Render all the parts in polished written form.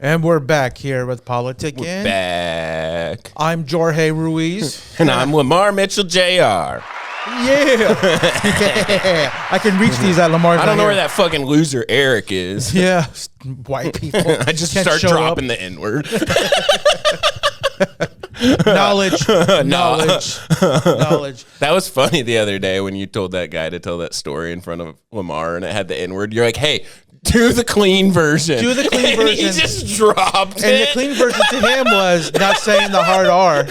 And we're back here with Politicking. We're back. I'm Jorge Ruiz. And I'm Lamar Mitchell Jr. Yeah. I can reach these at Lamar's. I don't know where that fucking loser Eric is. Yeah. White people. I just start dropping the N-word. Knowledge. That was funny the other day when you told that guy to tell that story in front of Lamar and it had the N-word. You're like, hey, do the clean version. Do the clean version. He just dropped it. And the clean version to him was not saying the hard R.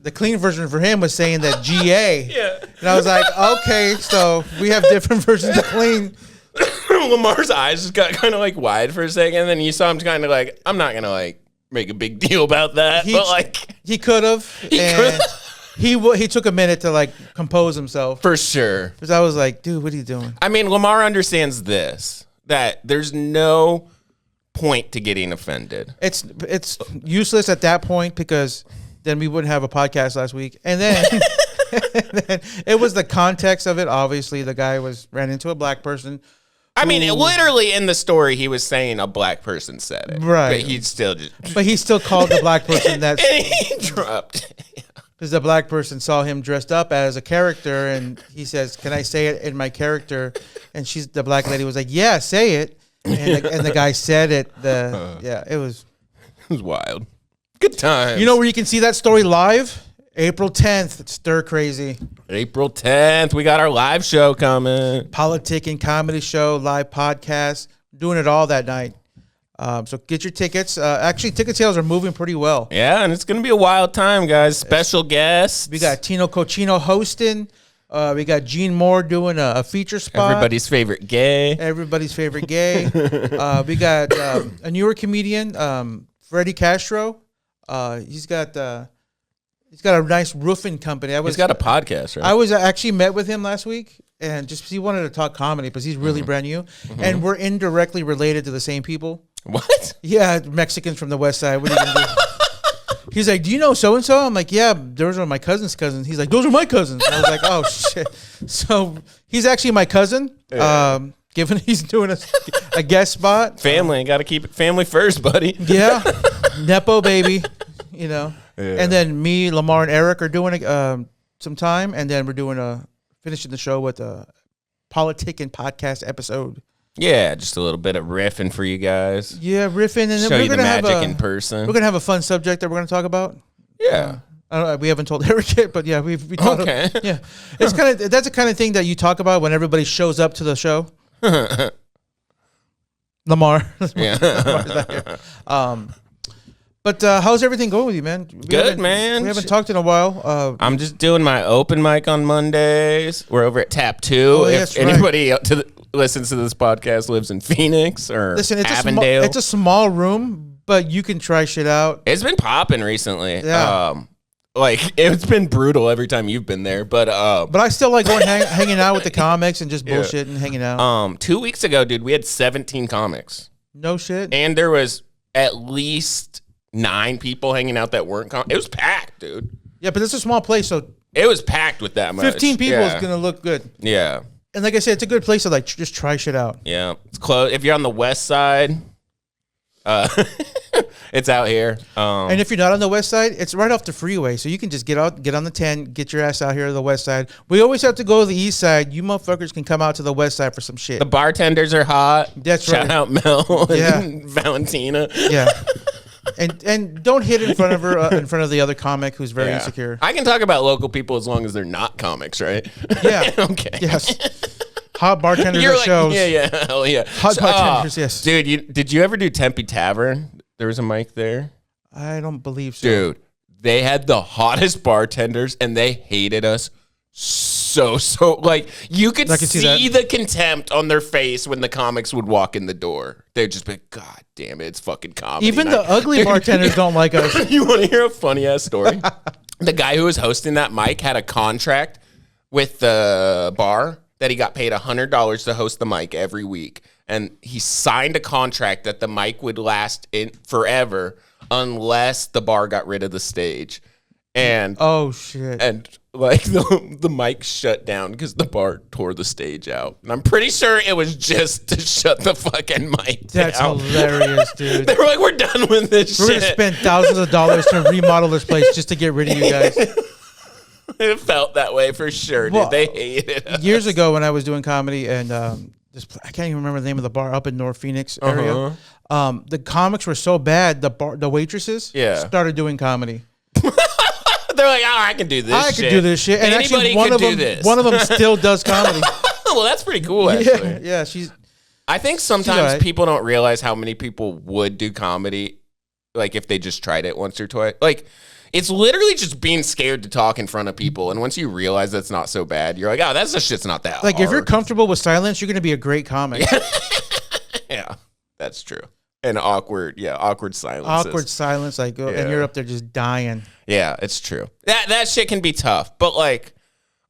The clean version for him was saying that GA. Yeah. And I was like, okay, so we have different versions of clean. Lamar's eyes just got kind of like wide for a second. And then you saw him kind of like, I'm not going to like make a big deal about that. But like, he could have. He took a minute to like compose himself. For sure. Because I was like, dude, what are you doing? I mean, Lamar understands this, that there's no point to getting offended. It's useless at that point because then we wouldn't have a podcast last week. And then, it was the context of it. Obviously, the guy ran into a black person. I mean, literally in the story, he was saying a black person said it. Right. But he still called the black person that. And he dropped it. Because the black person saw him dressed up as a character, and he says, "Can I say it in my character?" And the black lady was like, "Yeah, say it." And the guy said it. It was wild. Good time. You know where you can see that story live? April 10th. It's stir crazy. April 10th. We got our live show coming. Politicking comedy show, live podcast. Doing it all that night. So get your tickets. Actually, ticket sales are moving pretty well. Yeah, and it's going to be a wild time, guys. Special guests. We got Tino Cochino hosting. We got Gene Moore doing a feature spot. Everybody's favorite gay. We got a newer comedian, Freddie Castro. He's got a nice roofing company. He's got a podcast, right? I was actually met with him last week, and he wanted to talk comedy because he's really brand new, and we're indirectly related to the same people. What? Yeah, Mexicans from the West Side. What are you gonna do? He's like, do you know so and so? I'm like, yeah, those are my cousin's cousins. He's like, those are my cousins. And I was like, oh shit. So he's actually my cousin. Given he's doing a guest spot. Family, got to keep it family first, buddy. Yeah, Nepo baby. Yeah. And then me, Lamar, and Eric are doing some time, and then we're doing finishing the show with a Politicking podcast episode. Yeah, just a little bit of riffing for you guys. Yeah, riffing, and then show you the magic in person. We're gonna have a fun subject that we're gonna talk about. Yeah, I don't know, we haven't told Eric yet, but yeah, we talked. Okay. Yeah, it's that's the kind of thing that you talk about when everybody shows up to the show. Lamar. Yeah. But how's everything going with you, man? Good, man. We haven't talked in a while. I'm just doing my open mic on Mondays. We're over at Tap 2. Oh, if anybody listens to this podcast lives in Phoenix or Avondale. It's a small room, but you can try shit out. It's been popping recently. Yeah. It's been brutal every time you've been there, but I still like going hanging out with the comics and just bullshit and hanging out. 2 weeks ago, dude, we had 17 comics. No shit. And there was at least 9 people hanging out that weren't It was packed, dude. Yeah, but it's a small place, so it was packed with that much. 15 people is gonna look good. Yeah. And like I said, it's a good place to like just try shit out. Yeah, it's close. If you're on the west side, it's out here. And if you're not on the west side, it's right off the freeway, so you can just get on the 10, get your ass out here to the west side. We always have to go to the east side. You motherfuckers can come out to the west side for some shit. The bartenders are hot. That's Shout right. out Mel and Valentina. Yeah. And don't hit in front of her, in front of the other comic who's very insecure. I can talk about local people as long as they're not comics, right? Yeah. Okay. Yes. Hot bartenders You're at like, shows. Yeah, hell yeah. Hot bartenders, yes. Dude, did you ever do Tempe Tavern? There was a mic there. I don't believe so. Dude, they had the hottest bartenders, and they hated us so like you could see the contempt on their face when the comics would walk in the door. They'd just be, God damn it, it's fucking comedy. Even the ugly bartenders don't like us. You want to hear a funny ass story? The guy who was hosting that mic had a contract with the bar that he got paid $100 to host the mic every week, and he signed a contract that the mic would last in forever unless the bar got rid of the stage. And oh shit! And like the mic shut down because the bar tore the stage out. And I'm pretty sure it was just to shut the fucking mic down. That's hilarious, dude. They were like, we're done with this We're shit. going to spend thousands of dollars to remodel this place just to get rid of you guys. It felt that way for sure, dude. Well, They hated us. Years ago when I was doing comedy and I can't even remember the name of the bar up in North Phoenix area. The comics were so bad, the waitresses started doing comedy. They're like, oh, I can do this I shit. can do this shit. And Anybody actually, one of them still does comedy. Well, that's pretty cool, actually. Yeah, she's... I think sometimes people don't realize how many people would do comedy, like, if they just tried it once or twice. Like, it's literally just being scared to talk in front of people. And once you realize that's not so bad, you're like, oh, that's just shit's not that hard. Like, if you're comfortable with silence, you're going to be a great comic. Yeah, that's true. And awkward silence. Awkward silence, like, and you're up there just dying. Yeah, it's true. That shit can be tough. But, like,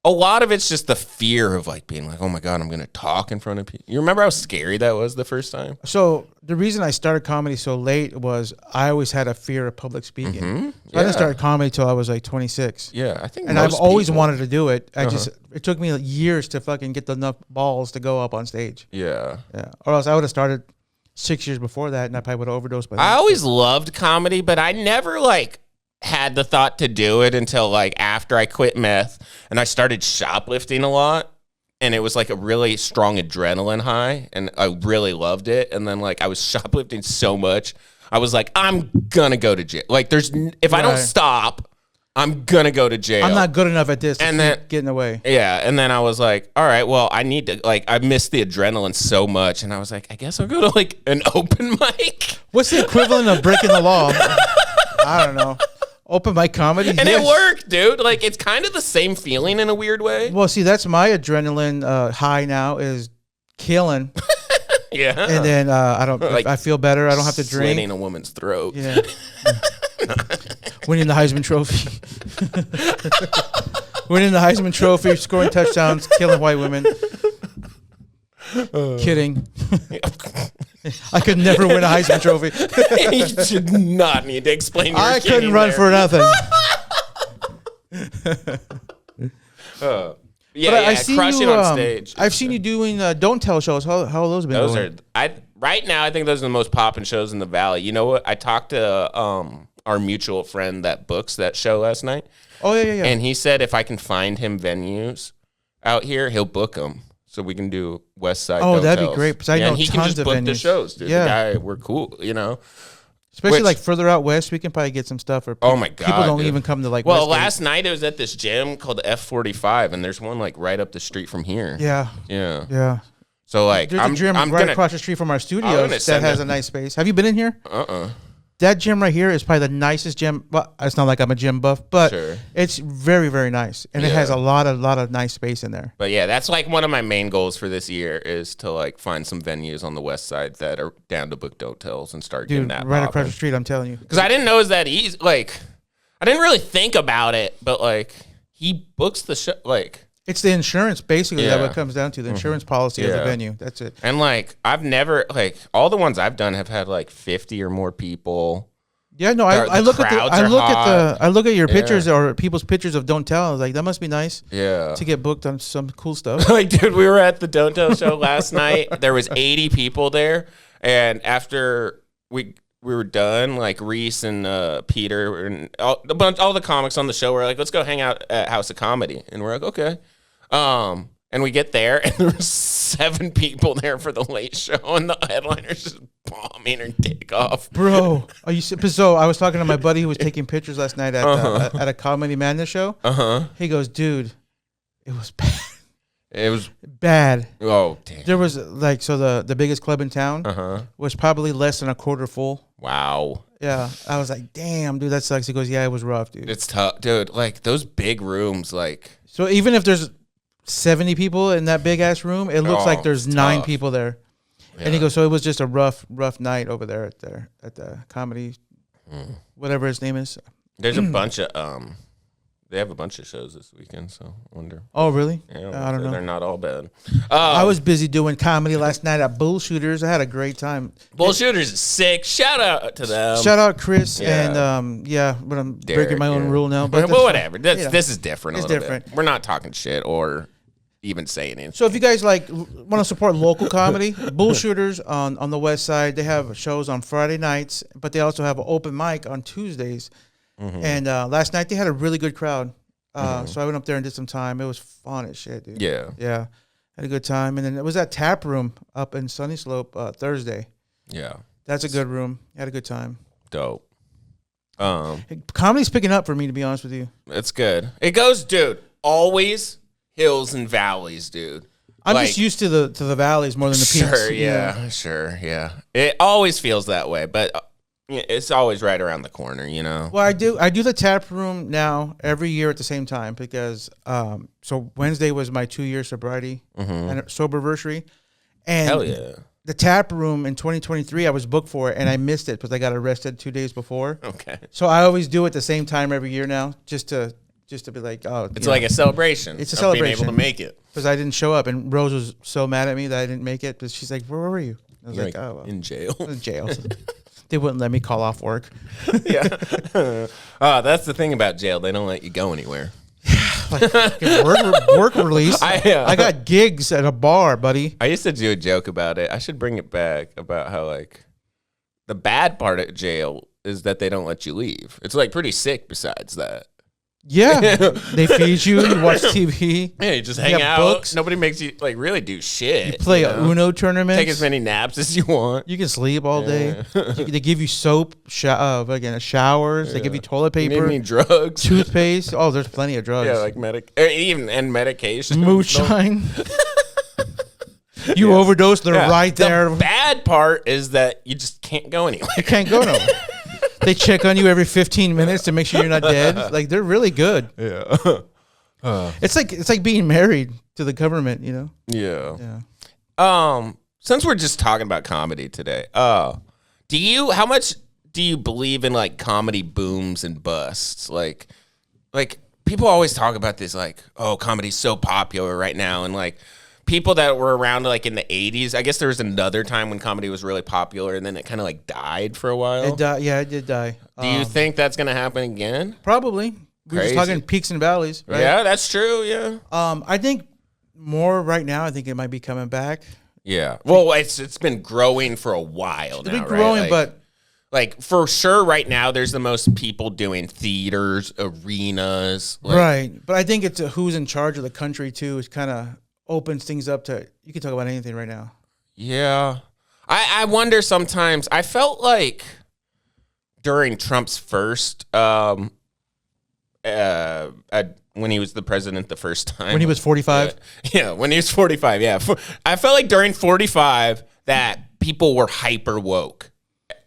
a lot of it's just the fear of, like, being like, oh, my God, I'm going to talk in front of people. You remember how scary that was the first time? So the reason I started comedy so late was I always had a fear of public speaking. So I didn't start comedy till I was, like, 26. Yeah, I think and I've always wanted to do it. It took me years to fucking get enough balls to go up on stage. Yeah. Or else I would have started 6 years before that, and I probably would have overdosed by then. I always loved comedy, but I never, like, had the thought to do it until, like, after I quit meth and I started shoplifting a lot. And it was, like, a really strong adrenaline high, and I really loved it. And then, like, I was shoplifting so much, I was like, I'm gonna go to jail. Like, if I don't stop, I'm gonna go to jail. I'm not good enough at this. And then getting away. Yeah, and then I was like, all right, well, I need to, like, I missed the adrenaline so much, and I was like, I guess I'll go to, like, an open mic. What's the equivalent of breaking the law? I don't know. Open mic comedy, and it worked, dude. Like, it's kind of the same feeling in a weird way. Well, see, that's my adrenaline high now is killing. Yeah, and then I feel better. I don't have to drink. Slitting a woman's throat. Yeah. Winning the Heisman Trophy. Winning the Heisman Trophy, scoring touchdowns, killing white women. Kidding. I could never win a Heisman Trophy. You should not need to explain. I couldn't run for nothing. I see crushing you on stage. I've seen you doing Don't Tell shows. How have those been? Right now, I think those are the most popping shows in the Valley. You know what? I talked to our mutual friend that books that show last night. Oh yeah. And he said if I can find him venues out here, he'll book them. So we can do West Side. Oh, that'd be great. Because I know he tons can just of book venues. the shows, dude. Yeah. The guy, we're cool, you know. Especially like further out west, we can probably get some stuff. Or oh my God, people don't even come to like. Well, Westgate. last night it was at this gym called the F45, and there's one like right up the street from here. Yeah. So like, there's a gym right across the street from our studios that has a nice space. Have you been in here? That gym right here is probably the nicest gym. Well, it's not like I'm a gym buff, but it's very, very nice, and it has a lot of nice space in there. But yeah, that's like one of my main goals for this year is to like find some venues on the west side that are down to book Don't Tells and start getting that right across the street. I'm telling you, because I didn't know it was that easy. Like, I didn't really think about it, but like he books the show. Like, it's the insurance basically that what comes down to the insurance policy of the venue. That's it. And like I've never like all the ones I've done have had like 50 or more people. Yeah, no, I look at your pictures or people's pictures of Don't Tell. I was like, that must be nice. Yeah. To get booked on some cool stuff. Like, dude, we were at the Don't Tell show last night. There was 80 people there, and after we were done, like Ruiz and Peter and all the comics on the show were like, let's go hang out at House of Comedy, and we're like, okay. And we get there, and there's 7 people there for the late show, and the headliner's just bombing her dick off. Bro, are you? So I was talking to my buddy who was taking pictures last night at a Comedy Madness show. He goes, dude, it was bad. It was bad. Oh, damn. There was like the biggest club in town was probably less than a quarter full. Wow. Yeah, I was like, damn, dude, that sucks. He goes, yeah, it was rough, dude. It's tough, dude. Like those big rooms, like. So even if there's 70 people in that big ass room, it looks like there's 9 people there. Yeah. And he goes, so it was just a rough night over there at the comedy, whatever his name is. There's a bunch of They have a bunch of shows this weekend, so I wonder. Oh, really? Yeah, I don't know. They're not all bad. I was busy doing comedy last night at Bullshooters. I had a great time. Bullshooters is sick. Shout out to them. Shout out Chris Yeah. and but I'm Derek, breaking my own yeah. rule now. But Well, whatever. you know. This is different. It's a little different. Bit. We're not talking shit or even saying anything. So if you guys want to support local comedy, Bullshooters on the west side, they have shows on Friday nights, but they also have an open mic on Tuesdays. Mm-hmm. And last night they had a really good crowd. So I went up there and did some time. It was fun as shit, dude. Yeah. Yeah. Had a good time. And then it was that Tap Room up in Sunny Slope Thursday. Yeah. That's a good room. Had a good time. Dope. Comedy's picking up for me, to be honest with you. It's good. It goes, dude, always hills and valleys, dude. I'm just used to the valleys more than the peaks. Sure, yeah. Sure, yeah. It always feels that way, but it's always right around the corner, you know? Well, I do the Tap Room now every year at the same time because so Wednesday was my 2-year sobriety and soberversary. And Hell yeah. the Tap Room in 2023, I was booked for it and I missed it because I got arrested 2 days before. Okay. So I always do it the same time every year now just to be like, oh, It's like a celebration. It's a of celebration. being able to make it. because I didn't show up, and Rose was so mad at me that I didn't make it. But she's like, "Where were you?" I was You're like, "Oh, well, in jail. in jail." They wouldn't let me call off work. Yeah. That's the thing about jail. They don't let you go anywhere. Like, work release. I got gigs at a bar, buddy. I used to do a joke about it. I should bring it back about how, like, the bad part of jail is that they don't let you leave. It's, like, pretty sick besides that. Yeah. They feed you, you watch TV. Yeah, you just hang out. Books. Nobody makes you, like, really do shit. You play Uno tournaments. Take as many naps as you want. You can sleep all day. They give you soap, showers. Yeah. They give you toilet paper. You need drugs. Toothpaste. Oh, there's plenty of drugs. Yeah, like medication. Moonshine. You overdose, they're right there. The bad part is that you just can't go anywhere. You can't go nowhere. They check on you every 15 minutes to make sure you're not dead. Like, they're really good. Yeah. It's like being married to the government, you know? Yeah. Since we're just talking about comedy today, how much do you believe in, like, comedy booms and busts? Like people always talk about this, like, oh, comedy's so popular right now, and, like, people that were around, like, in the 80s, I guess there was another time when comedy was really popular, and then it kind of, like, died for a while. It died. Yeah, it did die. Do you think that's going to happen again? Probably. We're just talking peaks and valleys, right? Yeah, that's true, yeah. I think more right now, I think it might be coming back. Yeah. Well, it's been growing for a while now, It's been growing, right? but... Like, for sure, right now, there's the most people doing theaters, arenas. Like, right. But I think it's who's in charge of the country, too. It kind of opens things up to, you can talk about anything right now. Yeah. I wonder sometimes, I felt like during Trump's first, when he was the president the first time. When he was 45? Yeah, when he was 45, yeah. I felt like during 45 that people were hyper woke.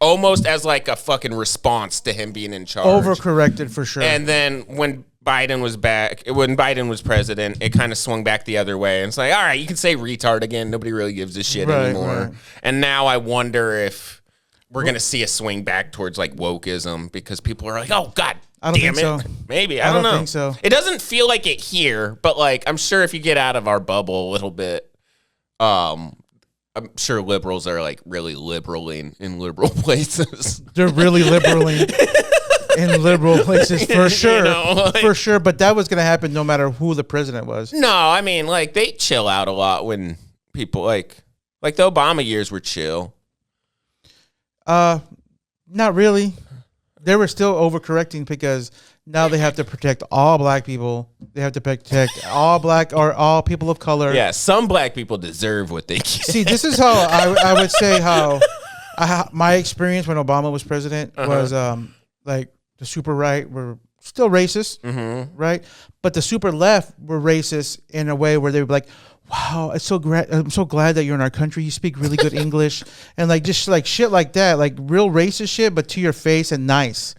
Almost as like a fucking response to him being in charge. Overcorrected for sure. And then when Biden was president, it kind of swung back the other way. And it's like, all right, you can say retard again. Nobody really gives a shit anymore. Right. And now I wonder if we're going to see a swing back towards like wokeism because people are like, oh, God damn it. So. Maybe. I don't know. Think so. It doesn't feel like it here, but like I'm sure if you get out of our bubble a little bit, I'm sure liberals are like really liberaling in liberal places. They're really liberaling in liberal places for sure. You know, like, for sure. But that was going to happen no matter who the president was. No, I mean, like they chill out a lot when people like the Obama years were chill. Not really. They were still overcorrecting because now they have to protect all black people. They have to protect all black or all people of color. Yeah, some black people deserve what they get. See, this is how I would say how my experience when Obama was president was like the super right were still racist, right? But the super left were racist in a way where they were like, wow, I'm so glad that you're in our country. You speak really good English. And like just like shit like that, like real racist shit, but to your face and nice.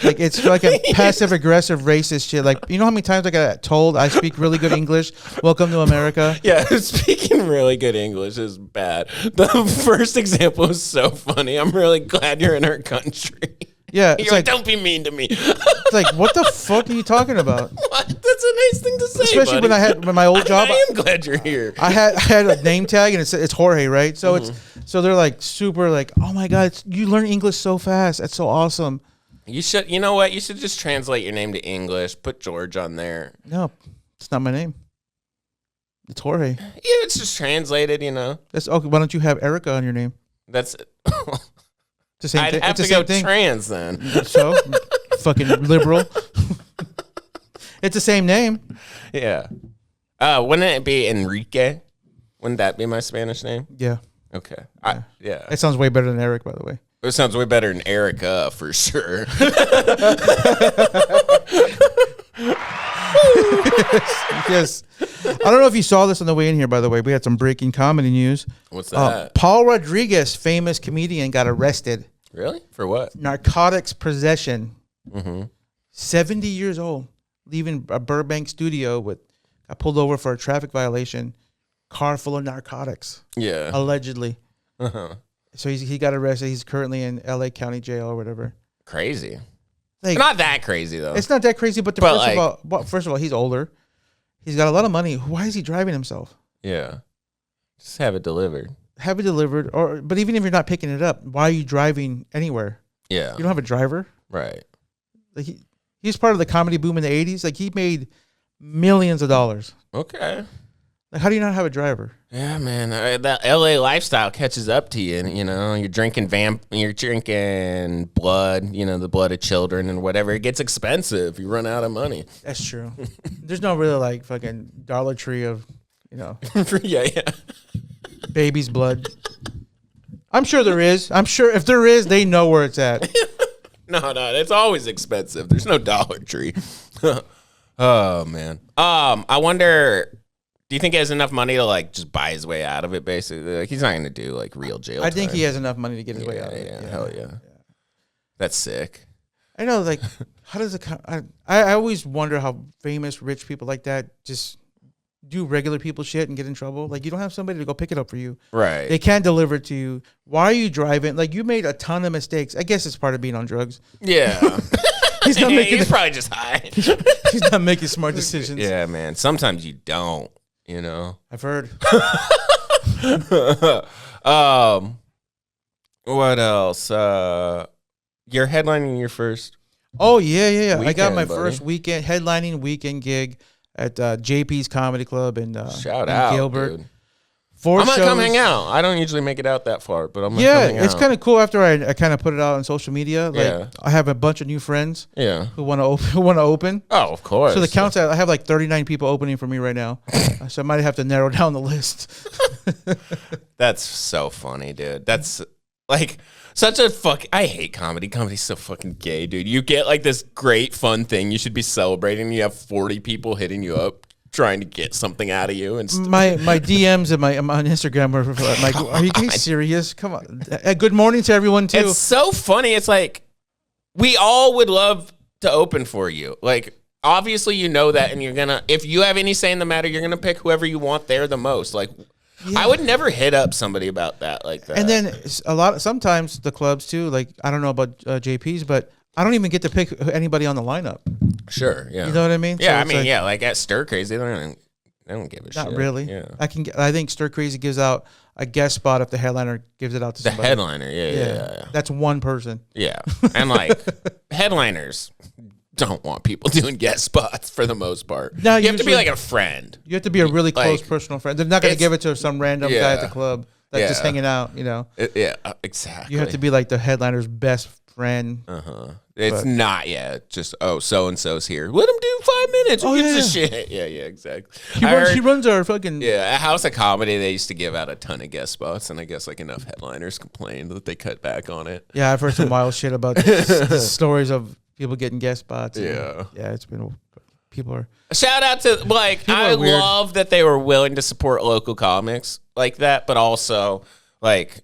Like it's like a passive aggressive racist shit. Like, you know how many times I got told I speak really good English? Welcome to America. Yeah, speaking really good English is bad. The first example is so funny. I'm really glad you're in our country. Yeah, You're it's like, like, don't be mean to me. it's like, what the fuck are you talking about? What? That's a nice thing to say, Especially buddy. when my old job. I am glad you're here. I had a name tag and it's Jorge, right? So so they're like super like, oh my god, you learn English so fast. That's so awesome. You know what? You should just translate your name to English. Put George on there. No, it's not my name. It's Jorge. Yeah, it's just translated, That's okay. Why don't you have Erica on your name? That's It's the same I'd thing. have It's the to same go thing. trans then. So fucking liberal. It's the same name. Yeah. Wouldn't it be Enrique? Wouldn't that be my Spanish name? Yeah. Okay. Yeah. That sounds way better than Eric, by the way. It sounds way better than Erica for sure. Yes. I don't know if you saw this on the way in here, by the way. We had some breaking comedy news. What's that? Paul Rodriguez, famous comedian, got arrested. Really? For what? Narcotics possession. Mm-hmm. 70 years old, leaving a Burbank studio got pulled over for a traffic violation. Car full of narcotics, Yeah. allegedly. Uh-huh. So he got arrested. He's currently in L.A. County Jail or whatever. Crazy. Like, Not that crazy though. it's not that crazy, but, But first of all, he's older. He's got a lot of money. Why is he driving himself? Yeah. Just have it delivered. Have it delivered, but even if you're not picking it up, why are you driving anywhere? Yeah. You don't have a driver. Right. Like he's part of the comedy boom in the '80s. Like he made millions of dollars. Okay. Like how do you not have a driver? Yeah, man. That LA lifestyle catches up to you. You're drinking blood. The blood of children and whatever. It gets expensive. You run out of money. That's true. There's no really like fucking Dollar Tree of, Yeah. baby's blood. I'm sure there is. I'm sure if there is, they know where it's at. No, it's always expensive. There's no Dollar Tree. Oh man. I wonder. Do you think he has enough money to like just buy his way out of it? Basically, like he's not going to do like real jail. I think time. he has enough money to get his way out of it. Yeah, hell yeah. That's sick. I know, like, how does it? I always wonder how famous rich people like that just do regular people shit and get in trouble. Like, you don't have somebody to go pick it up for you. Right. They can't deliver it to you. Why are you driving? Like, you made a ton of mistakes. I guess it's part of being on drugs. Yeah. He's not making. He's probably just high. He's not making smart decisions. Yeah, man. Sometimes you don't. I've heard. What else? You're headlining your first. Oh yeah. I got Weekend, my buddy. first headlining weekend gig at JP's Comedy Club in Shout in out, Gilbert. dude. 4 I'm gonna shows. come hang out. I don't usually make it out that far, but I'm gonna Yeah, come hang it's out. kind of cool after I kind of put it out on social media. Like Yeah. I have a bunch of new friends Yeah. who want to open. Oh, of course. So the counts, I have like 39 people opening for me right now. So I might have to narrow down the list. That's so funny, dude. That's like such a I hate comedy. Comedy's so fucking gay, dude. You get like this great fun thing you should be celebrating. You have 40 people hitting you up trying to get something out of you. And My DMs and on Instagram were like, "Are you guys serious? Come on!" Good morning to everyone too. It's so funny. It's like we all would love to open for you. Like obviously you know that, and you're gonna if you have any say in the matter, you're gonna pick whoever you want there the most. Like I would never hit up somebody about that like that. And then sometimes the clubs too. Like I don't know about JP's, but I don't even get to pick anybody on the lineup. Sure, yeah. You know what I mean? Yeah, So I it's mean, like, yeah, like at Stir Crazy, they don't give a shit. Not really. Yeah. I think Stir Crazy gives out a guest spot if the headliner gives it out to The somebody. headliner, yeah. That's one person. Yeah. And like headliners don't want people doing guest spots for the most part. No, you have to be usually- like a friend. You have to be a really close Like, personal friend. They're not going to give it to some random guy at the Yeah. club that's just Yeah. hanging out, you know. Exactly. You have to be like the headliner's best friend. It's not just so and so's here. Let him do 5 minutes. Who gives a shit? Yeah, exactly. He runs our fucking Yeah, at House of Comedy, they used to give out a ton of guest spots, and I guess like enough headliners complained that they cut back on it. Yeah, I've heard some wild shit about stories of people getting guest spots. Yeah. Yeah, people are. Shout out to I are weird. love that they were willing to support local comics like that, but also like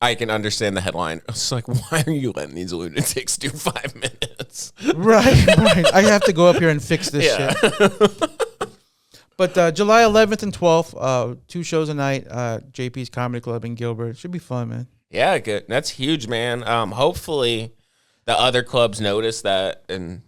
I can understand the headline. It's like, why are you letting these lunatics do 5 minutes? Right. I have to go up here and fix this shit. But July 11th and 12th, 2 shows a night, JP's Comedy Club in Gilbert. Should be fun, man. Yeah, good. That's huge, man. Hopefully the other clubs notice that, and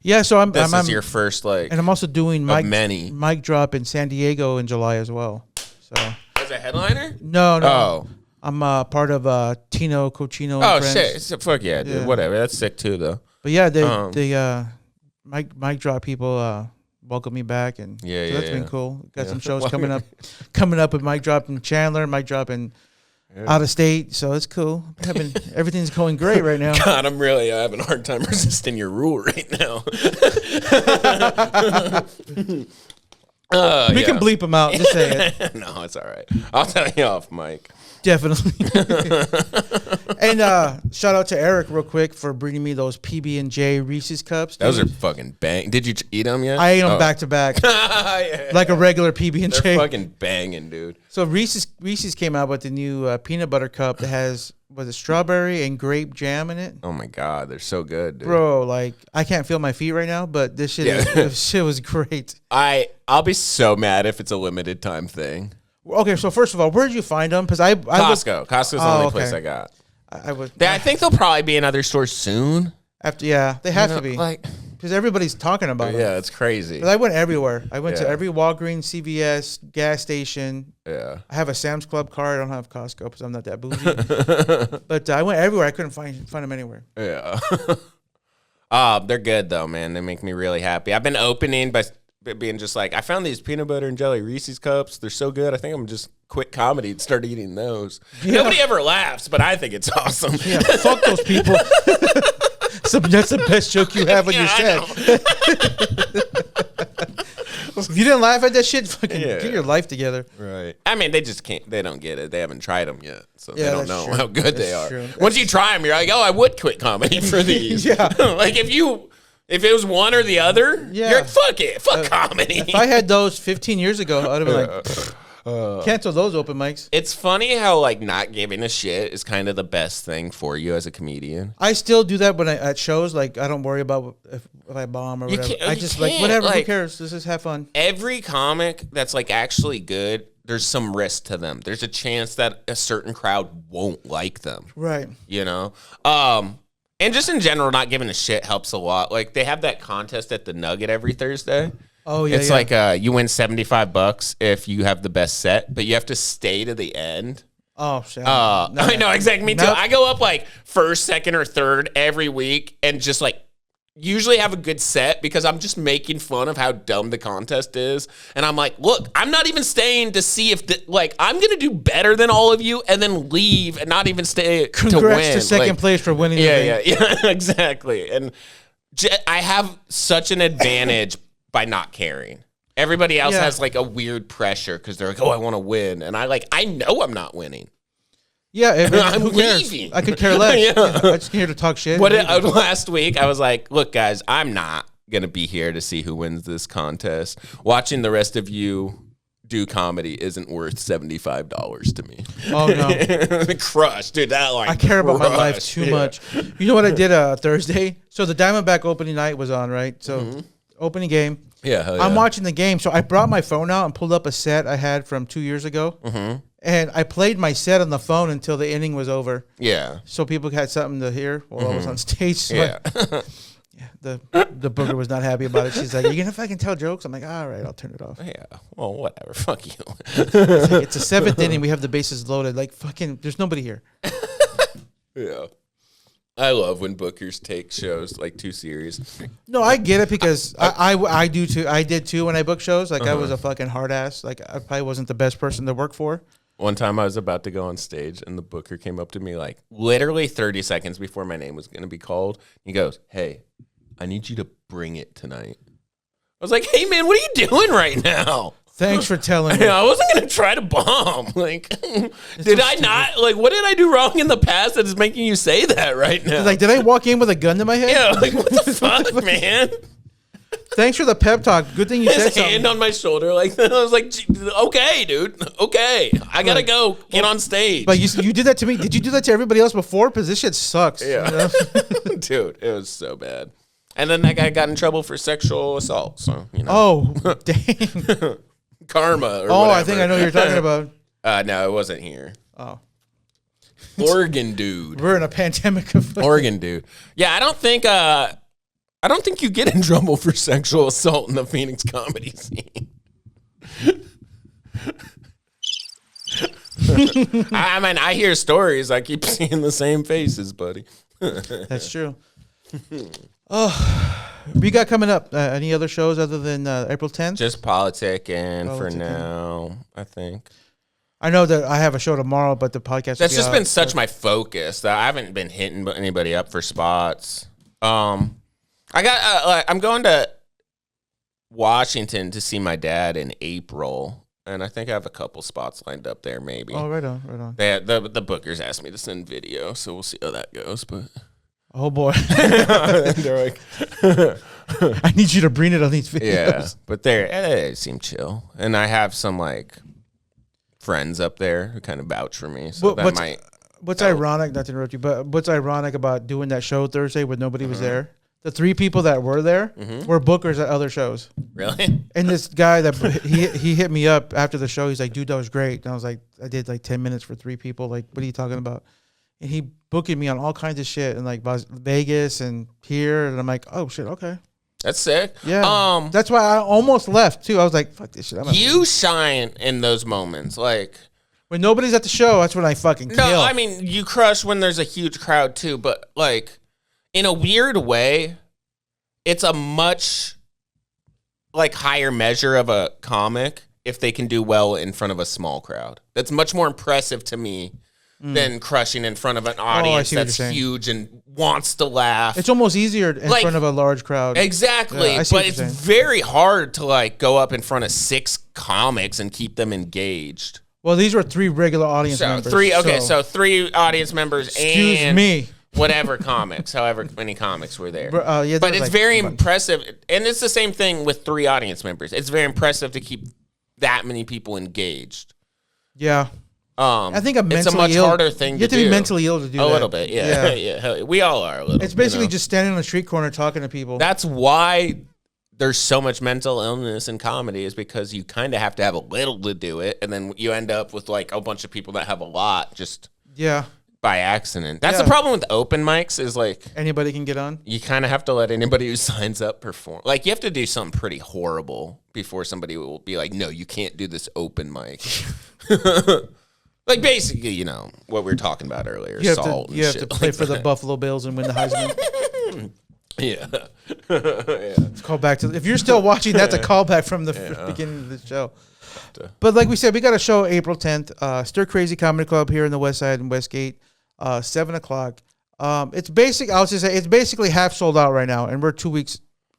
Yeah, so I'm is your first and I'm also doing many mic drop in San Diego in July as well. So as a headliner? No. Oh. I'm part of Tino Cochino. Oh and friends. shit! So, fuck yeah, dude. Whatever. That's sick too, though. But yeah, they mic drop people welcome me back, and so that's been cool. Got some shows coming up with mic drop in Chandler, mic drop in out of state, so it's cool. Everything's going great right now. God, I'm really having a hard time resisting your rule right now. We can bleep them out. Just say it. No, it's all right. I'll tell you off, Mike. Definitely. And shout out to Eric real quick for bringing me those PB&J Reese's cups. Dude. Those are fucking bang. Did you eat them yet? I ate them back to back, like a regular PB&J. They're fucking banging, dude. So Reese's came out with the new peanut butter cup that has strawberry and grape jam in it. Oh my god, they're so good, dude. Bro. Like I can't feel my feet right now, but this shit was great. I'll be so mad if it's a limited time thing. Okay, so first of all, where did you find them? Because Costco. Costco's the only place I got. I think they'll probably be in other stores soon. They have to be, because everybody's talking about them. Yeah, it's crazy. But I went everywhere. I went to every Walgreens, CVS, gas station. Yeah, I have a Sam's Club card. I don't have Costco because I'm not that bougie. But I went everywhere. I couldn't find them anywhere. Yeah. They're good though, man. They make me really happy. I've been opening by being just like, I found these peanut butter and jelly Reese's cups. They're so good. I think I'm just quit comedy and start eating those. Yeah. Nobody ever laughs, but I think it's awesome. Yeah, fuck those people. That's the best joke you have on your set. If you didn't laugh at that shit, fucking get your life together. Right. I mean, they just can't. They don't get it. They haven't tried them yet, so they don't know how good they are. True. Once you try them, you're like, oh, I would quit comedy for these. Yeah. Like if it was one or the other, you're like, fuck it. Fuck comedy. If I had those 15 years ago, I'd have been like, cancel those open mics. It's funny how not giving a shit is kind of the best thing for you as a comedian. I still do that when at shows. Like, I don't worry about if I bomb or whatever. I just whatever. Who cares? Let's just have fun. Every comic that's actually good, there's some risk to them. There's a chance that a certain crowd won't like them. Right. You know? And just in general, not giving a shit helps a lot. Like, they have that contest at the Nugget every Thursday. Oh, yeah. It's you win $75 if you have the best set, but you have to stay to the end. Oh, shit. I know, exactly. Me too. I go up first, second, or third every week and just usually have a good set because I'm just making fun of how dumb the contest is. And I'm like, look, I'm not even staying to see if I'm going to do better than all of you and then leave and not even stay to win. Congrats to second place for winning. Yeah, exactly. And I have such an advantage by not caring. Everybody else has a weird pressure because they're like, oh, I want to win. And I know I'm not winning. Yeah, I'm leaving. I could care less. I'm just here to talk shit. Last week, I was like, look, guys, I'm not going to be here to see who wins this contest. Watching the rest of you do comedy isn't worth $75 to me. Oh, no. Crush, dude. I care about my life too much. You know what I did Thursday? So the Diamondback opening night was on, right? So opening game. Yeah, hell yeah. I'm watching the game. So I brought my phone out and pulled up a set I had from 2 years ago. Mm-hmm. And I played my set on the phone until the inning was over. Yeah. So people had something to hear while I was on stage. So the booger was not happy about it. She's like, "Are you gonna fucking tell jokes?" I'm like, "All right, I'll turn it off." Yeah. Well, whatever. Fuck you. It's a seventh inning. We have the bases loaded. Fucking, there's nobody here. Yeah. I love when bookers take shows too serious. No, I get it because I do too. I did too when I booked shows. I was a fucking hard ass. I probably wasn't the best person to work for. One time I was about to go on stage and the booker came up to me literally 30 seconds before my name was going to be called. He goes, "Hey, I need you to bring it tonight." I was like, "Hey man, what are you doing right now?" Thanks for telling me. I wasn't going to try to bomb. Did I not? What did I do wrong in the past that is making you say that right now? Did I walk in with a gun to my head? Yeah, what the fuck, man? Thanks for the pep talk. Good thing you said something. His hand on my shoulder I was like, okay, dude. Okay. I got to go. Get on stage. But you did that to me. Did you do that to everybody else before? Because this shit sucks. Yeah. You know? Dude, it was so bad. And then that guy got in trouble for sexual assault. So, Oh, dang. Karma or whatever. I think I know what you're talking about. No, it wasn't here. Oh. Oregon dude. We're in a pandemic of Oregon dude. Yeah, I don't think you get in trouble for sexual assault in the Phoenix comedy scene. I mean, I hear stories. I keep seeing the same faces, buddy. That's true. Oh, we got coming up any other shows other than April 10th? Just Politicking for now, I think. I know that I have a show tomorrow, but the podcast. That's just been such my focus that I haven't been hitting anybody up for spots. I'm going to Washington to see my dad in April, and I think I have a couple spots lined up there. Maybe. Oh, right on, right on. The bookers asked me to send video, so we'll see how that goes. But oh boy, they're like, I need you to bring it on these videos. yeah, but they seem chill, and I have some like friends up there who kind of vouch for me, so that might. What's ironic, not to interrupt you, but what's ironic about doing that show Thursday when nobody was there? The 3 people that were there were bookers at other shows. Really? And this guy that he hit me up after the show. He's like, "Dude, that was great." And I was like, "I did like 10 minutes for 3 people. Like, what are you talking about?" And he booking me on all kinds of shit and like Vegas and here, and I'm like, "Oh shit, okay." That's sick. Yeah. That's why I almost left too. I was like, "Fuck this shit." You shine in those moments, like when nobody's at the show. That's when I fucking kill. No, I mean you crush when there's a huge crowd too, but like in a weird way, it's a much like higher measure of a comic if they can do well in front of a small crowd. That's much more impressive to me than crushing in front of an audience that's huge and wants to laugh. It's almost easier in front of a large crowd. Exactly. Yeah, but it's very hard to like go up in front of 6 comics and keep them engaged. Well, these were 3 regular audience members. 3 audience members excuse me. Whatever comics, however many comics were there. Yeah, but it's very impressive. And it's the same thing with 3 audience members. It's very impressive to keep that many people engaged. Yeah. I think it's a much harder thing to do. You have to be mentally ill to do that. A little bit, yeah. Yeah. We all are a little. It's basically just standing on the street corner talking to people. That's why there's so much mental illness in comedy, is because you kind of have to have a little to do it, and then you end up with like a bunch of people that have a lot just by accident. That's the problem with open mics, is like anybody can get on. You kind of have to let anybody who signs up perform. Like you have to do something pretty horrible before somebody will be like, no, you can't do this open mic. Like basically, you know, what we were talking about earlier. You have to play for the Buffalo Bills and win the Heisman. Yeah. It's called back to, if you're still watching, that's a callback from the beginning of the show. But like we said, we got a show April 10th, Stir Crazy Comedy Club here in the West Side in Westgate, 7 o'clock. It's basically half sold out right now, and we're 2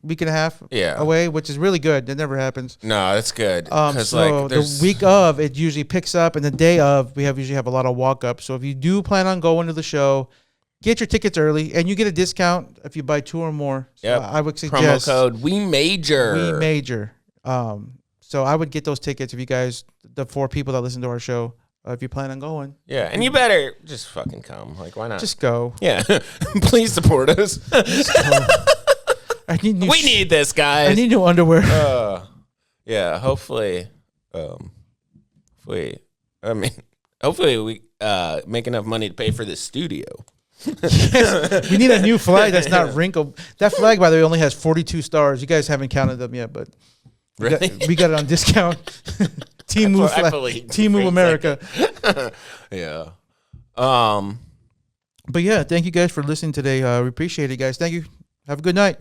week and a half away, which is really good. That never happens. No, that's good. So the week of, it usually picks up, and the day of, we usually have a lot of walk-ups. So if you do plan on going to the show, get your tickets early, and you get a discount if you buy 2 or more. So I would suggest promo code We Major. So I would get those tickets if you guys, the 4 people that listen to our show, if you plan on going. Yeah, and you better just fucking come. Like, why not? Just go. Yeah. Please support us. Just go. We need this, guys. I need new underwear. Yeah, hopefully we make enough money to pay for this studio. Yes, we need a new flag that's not wrinkled. That flag, by the way, only has 42 stars. You guys haven't counted them yet, but we got it on discount. Team Move flag. Team Move America. Yeah. But yeah, thank you guys for listening today. We appreciate it, guys. Thank you. Have a good night.